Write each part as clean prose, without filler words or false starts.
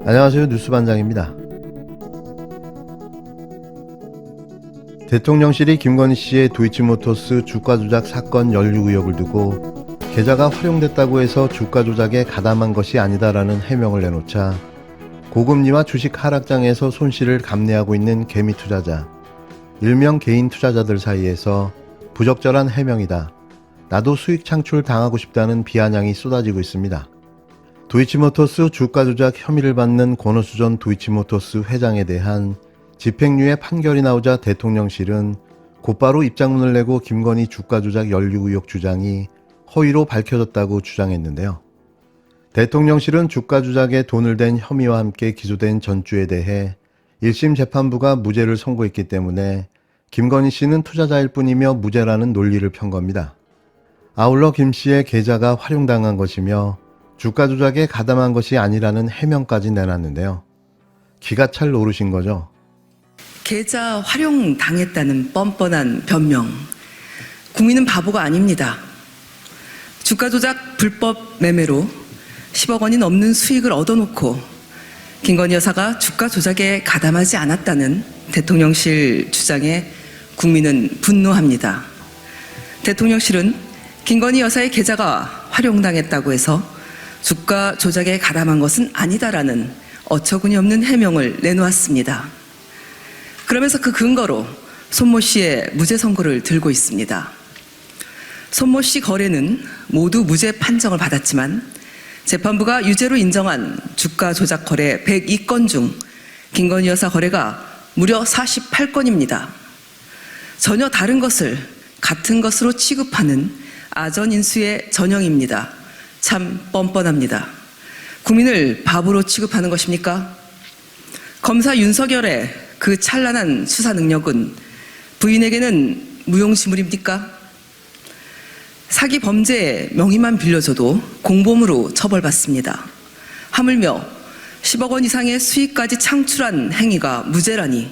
안녕하세요. 뉴스반장입니다. 대통령실이 김건희 씨의 도이치모터스 주가 조작 사건 연루 의혹을 두고 계좌가 활용됐다고 해서 주가 조작에 가담한 것이 아니다라는 해명을 내놓자 고금리와 주식 하락장에서 손실을 감내하고 있는 개미 투자자, 일명 개인 투자자들 사이에서 부적절한 해명이다, 나도 수익 창출 당하고 싶다는 비아냥이 쏟아지고 있습니다. 도이치모터스 주가 조작 혐의를 받는 권오수 전 도이치모터스 회장에 대한 집행유예 판결이 나오자 대통령실은 곧바로 입장문을 내고 김건희 주가 조작 연루 의혹 주장이 허위로 밝혀졌다고 주장했는데요. 대통령실은 주가 조작에 돈을 댄 혐의와 함께 기소된 전주에 대해 1심 재판부가 무죄를 선고했기 때문에 김건희 씨는 투자자일 뿐이며 무죄라는 논리를 편 겁니다. 아울러 김 씨의 계좌가 활용당한 것이며 주가 조작에 가담한 것이 아니라는 해명까지 내놨는데요. 기가 찰 노릇인 거죠. 계좌 활용당했다는 뻔뻔한 변명. 국민은 바보가 아닙니다. 주가 조작 불법 매매로 10억 원이 넘는 수익을 얻어놓고 김건희 여사가 주가 조작에 가담하지 않았다는 대통령실 주장에 국민은 분노합니다. 대통령실은 김건희 여사의 계좌가 활용당했다고 해서 주가 조작에 가담한 것은 아니다라는 어처구니 없는 해명을 내놓았습니다. 그러면서 그 근거로 손모 씨의 무죄 선고를 들고 있습니다. 손모 씨 거래는 모두 무죄 판정을 받았지만 재판부가 유죄로 인정한 주가 조작 거래 102건 중 김건희 여사 거래가 무려 48건입니다. 전혀 다른 것을 같은 것으로 취급하는 아전인수의 전형입니다. 참 뻔뻔합니다. 국민을 바보로 취급하는 것입니까? 검사 윤석열의 그 찬란한 수사 능력은 부인에게는 무용지물입니까? 사기 범죄의 명의만 빌려줘도 공범으로 처벌받습니다. 하물며 10억 원 이상의 수익까지 창출한 행위가 무죄라니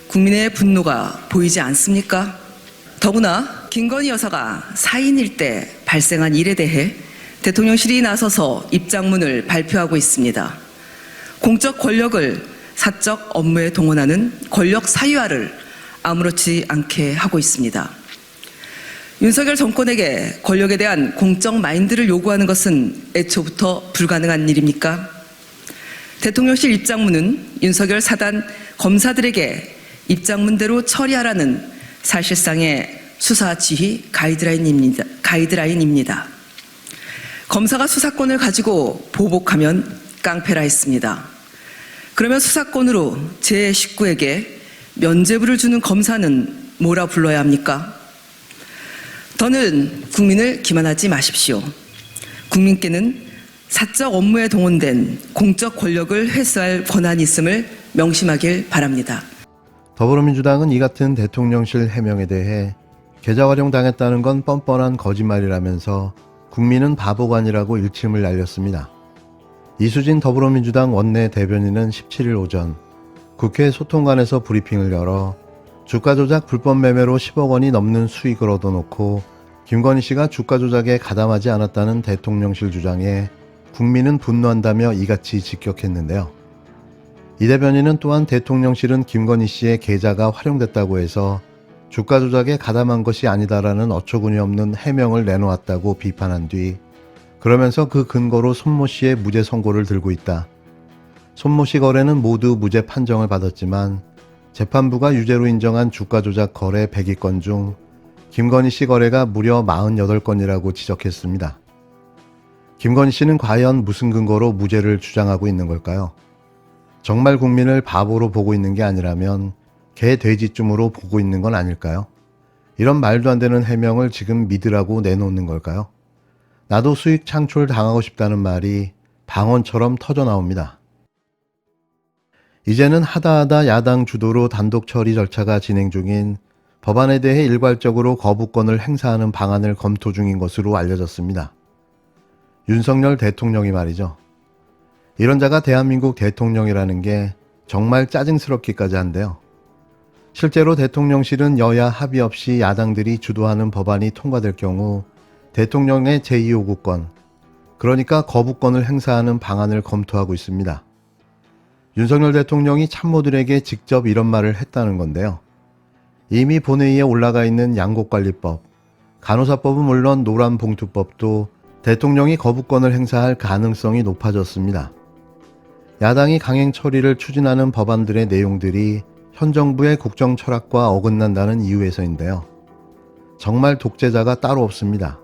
국민의 분노가 보이지 않습니까? 더구나 김건희 여사가 사인일 때 발생한 일에 대해 대통령실이 나서서 입장문을 발표하고 있습니다. 공적 권력을 사적 업무에 동원하는 권력 사유화를 아무렇지 않게 하고 있습니다. 윤석열 정권에게 권력에 대한 공적 마인드를 요구하는 것은 애초부터 불가능한 일입니까? 대통령실 입장문은 윤석열 사단 검사들에게 입장문대로 처리하라는 사실상의 수사 지휘 가이드라인입니다. 검사가 수사권을 가지고 보복하면 깡패라 했습니다. 그러면 수사권으로 제 식구에게 면죄부를 주는 검사는 뭐라 불러야 합니까? 더는 국민을 기만하지 마십시오. 국민께는 사적 업무에 동원된 공적 권력을 회수할 권한이 있음을 명심하길 바랍니다. 더불어민주당은 이 같은 대통령실 해명에 대해 계좌 활용당했다는 건 뻔뻔한 거짓말이라면서 국민은 바보가 아니라고 일침을 날렸습니다. 이수진 더불어민주당 원내 대변인은 17일 오전 국회 소통관에서 브리핑을 열어 주가 조작 불법 매매로 10억 원이 넘는 수익을 얻어놓고 김건희 씨가 주가 조작에 가담하지 않았다는 대통령실 주장에 국민은 분노한다며 이같이 직격했는데요. 이 대변인은 또한 대통령실은 김건희 씨의 계좌가 활용됐다고 해서 주가 조작에 가담한 것이 아니다라는 어처구니 없는 해명을 내놓았다고 비판한 뒤 그러면서 그 근거로 손모 씨의 무죄 선고를 들고 있다. 손모 씨 거래는 모두 무죄 판정을 받았지만 재판부가 유죄로 인정한 주가 조작 거래 102건 중 김건희 씨 거래가 무려 48건이라고 지적했습니다. 김건희 씨는 과연 무슨 근거로 무죄를 주장하고 있는 걸까요? 정말 국민을 바보로 보고 있는 게 아니라면 개 돼지쯤으로 보고 있는 건 아닐까요? 이런 말도 안 되는 해명을 지금 믿으라고 내놓는 걸까요? 나도 수익 창출 당하고 싶다는 말이 방언처럼 터져 나옵니다. 이제는 하다하다 야당 주도로 단독 처리 절차가 진행 중인 법안에 대해 일괄적으로 거부권을 행사하는 방안을 검토 중인 것으로 알려졌습니다. 윤석열 대통령이 말이죠. 이런 자가 대한민국 대통령이라는 게 정말 짜증스럽기까지 한데요. 실제로 대통령실은 여야 합의 없이 야당들이 주도하는 법안이 통과될 경우 대통령의 제2요구권, 그러니까 거부권을 행사하는 방안을 검토하고 있습니다. 윤석열 대통령이 참모들에게 직접 이런 말을 했다는 건데요. 이미 본회의에 올라가 있는 양곡관리법, 간호사법은 물론 노란봉투법도 대통령이 거부권을 행사할 가능성이 높아졌습니다. 야당이 강행 처리를 추진하는 법안들의 내용들이 현 정부의 국정 철학과 어긋난다는 이유에서인데요. 정말 독재자가 따로 없습니다.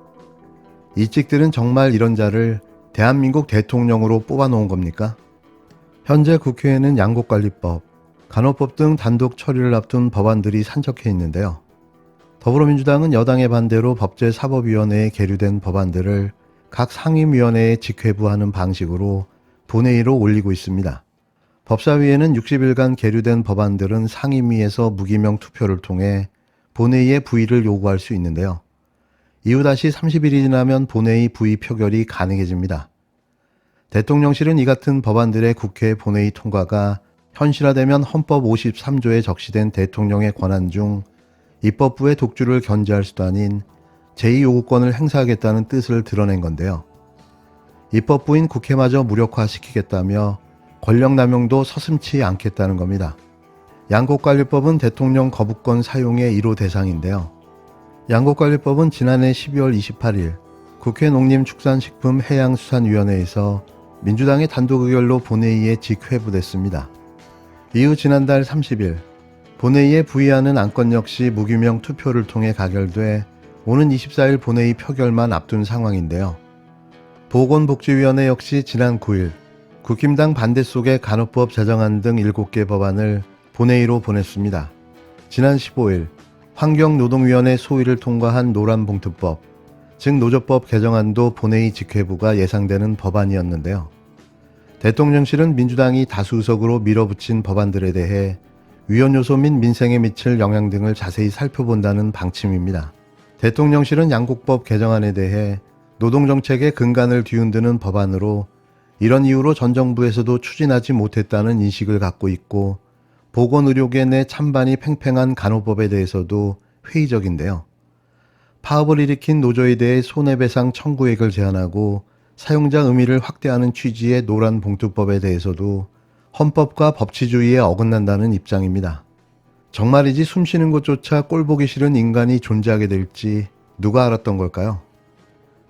이 찍들은 정말 이런 자를 대한민국 대통령으로 뽑아놓은 겁니까? 현재 국회에는 양곡관리법, 간호법 등 단독 처리를 앞둔 법안들이 산적해 있는데요. 더불어민주당은 여당의 반대로 법제사법위원회에 계류된 법안들을 각 상임위원회에 직회부하는 방식으로 본회의로 올리고 있습니다. 법사위에는 60일간 계류된 법안들은 상임위에서 무기명 투표를 통해 본회의에 부의를 요구할 수 있는데요. 이후 다시 30일이 지나면 본회의 부의 표결이 가능해집니다. 대통령실은 이 같은 법안들의 국회 본회의 통과가 현실화되면 헌법 53조에 적시된 대통령의 권한 중 입법부의 독주를 견제할 수단인 제2요구권을 행사하겠다는 뜻을 드러낸 건데요. 입법부인 국회마저 무력화시키겠다며 권력남용도 서슴지 않겠다는 겁니다. 양곡관리법은 대통령 거부권 사용의 1호 대상인데요. 양곡관리법은 지난해 12월 28일 국회 농림축산식품해양수산위원회에서 민주당의 단독 의결로 본회의에 직회부됐습니다. 이후 지난달 30일 본회의에 부의하는 안건 역시 무기명 투표를 통해 가결돼 오는 24일 본회의 표결만 앞둔 상황인데요. 보건복지위원회 역시 지난 9일 국힘당 반대 속에 간호법 제정안 등 7개 법안을 본회의로 보냈습니다. 지난 15일 환경노동위원회 소위를 통과한 노란봉투법, 즉 노조법 개정안도 본회의 직회부가 예상되는 법안이었는데요. 대통령실은 민주당이 다수 의석으로 밀어붙인 법안들에 대해 위헌 요소 및 민생에 미칠 영향 등을 자세히 살펴본다는 방침입니다. 대통령실은 양곡법 개정안에 대해 노동정책의 근간을 뒤흔드는 법안으로 이런 이유로 전 정부에서도 추진하지 못했다는 인식을 갖고 있고 보건의료계 내 찬반이 팽팽한 간호법에 대해서도 회의적인데요. 파업을 일으킨 노조에 대해 손해배상 청구액을 제한하고 사용자 의미를 확대하는 취지의 노란봉투법에 대해서도 헌법과 법치주의에 어긋난다는 입장입니다. 정말이지 숨쉬는 곳조차 꼴보기 싫은 인간이 존재하게 될지 누가 알았던 걸까요?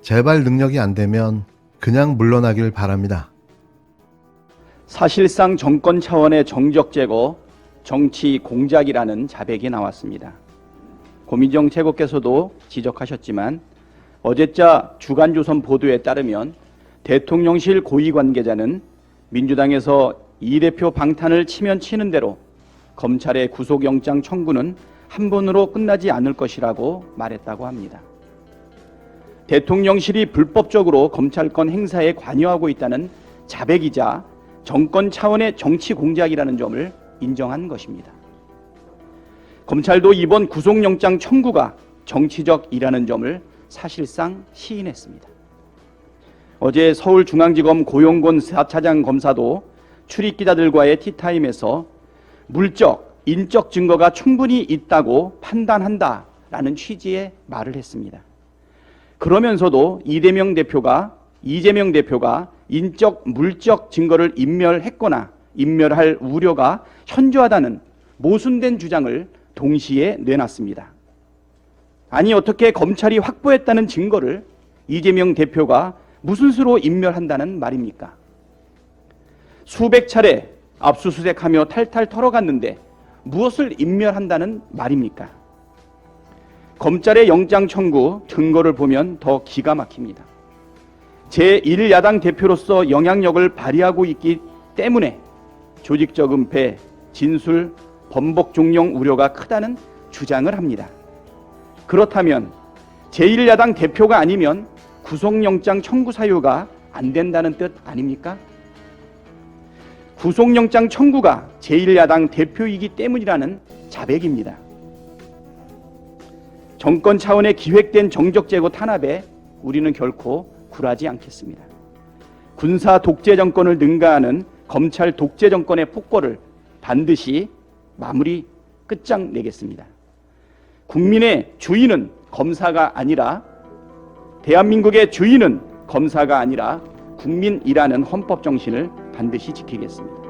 제발 능력이 안 되면 그냥 물러나길 바랍니다. 사실상 정권 차원의 정적 제거, 정치 공작이라는 자백이 나왔습니다. 고민정 최고께서도 지적하셨지만 어제자 주간조선 보도에 따르면 대통령실 고위 관계자는 민주당에서 이 대표 방탄을 치면 치는 대로 검찰의 구속영장 청구는 한 번으로 끝나지 않을 것이라고 말했다고 합니다. 대통령실이 불법적으로 검찰권 행사에 관여하고 있다는 자백이자 정권 차원의 정치 공작이라는 점을 인정한 것입니다. 검찰도 이번 구속영장 청구가 정치적이라는 점을 사실상 시인했습니다. 어제 서울중앙지검 고용곤 4차장 검사도 출입기자들과의 티타임에서 물적, 인적 증거가 충분히 있다고 판단한다라는 취지의 말을 했습니다. 그러면서도 이재명 대표가 인적, 물적 증거를 인멸했거나 인멸할 우려가 현저하다는 모순된 주장을 동시에 내놨습니다. 아니 어떻게 검찰이 확보했다는 증거를 이재명 대표가 무슨 수로 인멸한다는 말입니까? 수백 차례 압수수색하며 탈탈 털어갔는데 무엇을 인멸한다는 말입니까? 검찰의 영장 청구 증거를 보면 더 기가 막힙니다. 제1야당 대표로서 영향력을 발휘하고 있기 때문에 조직적 은폐, 진술, 번복 종용 우려가 크다는 주장을 합니다. 그렇다면 제1야당 대표가 아니면 구속영장 청구 사유가 안 된다는 뜻 아닙니까? 구속영장 청구가 제1야당 대표이기 때문이라는 자백입니다. 정권 차원의 기획된 정적 제거 탄압에 우리는 결코 굴하지 않겠습니다. 군사 독재 정권을 능가하는 검찰 독재 정권의 폭거를 반드시 마무리 끝장내겠습니다. 국민의 주인은 검사가 아니라 대한민국의 주인은 검사가 아니라 국민이라는 헌법 정신을 반드시 지키겠습니다.